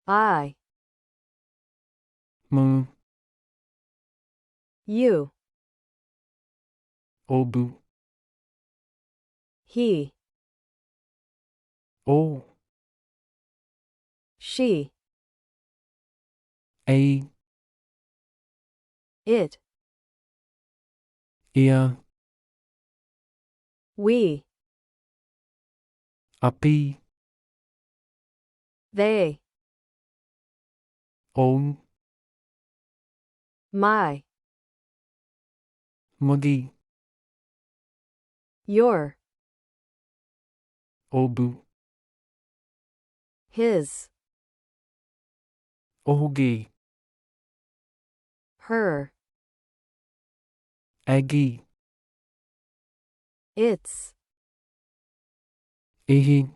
I, මම you, ඔබ he, O she, ඇයි it, එයා we, අපි they, ඔවුන් my, මගේ your, ඔබ his, ඔහුගේ her, ඇගේ its, එහි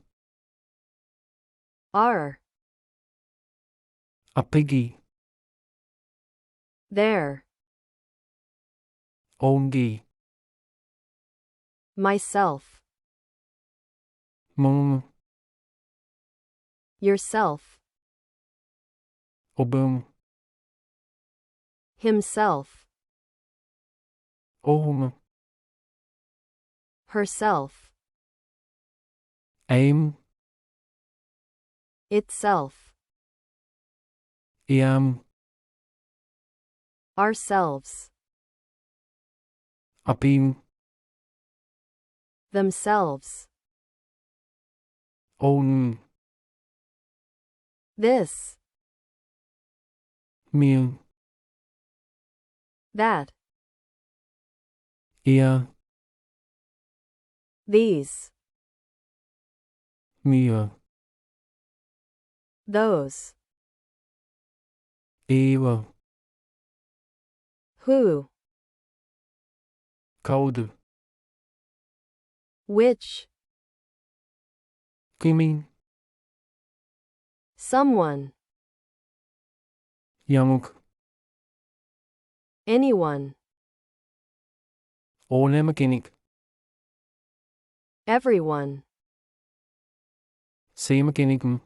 our, අපගේ their, ඔවුන්ගේ myself, මම yourself, ඔබම himself, ඔහුම herself, ඇයිම් itself, එයාම් ourselves, අපීම් themselves, ඔවුන් this, මෙය that, එයා these, මෙය those, ඒව who, කවුද which, කිමින් someone, යමුක් anyone, ඕනෑම කෙනෙක් everyone, සේම කෙනෙක්ම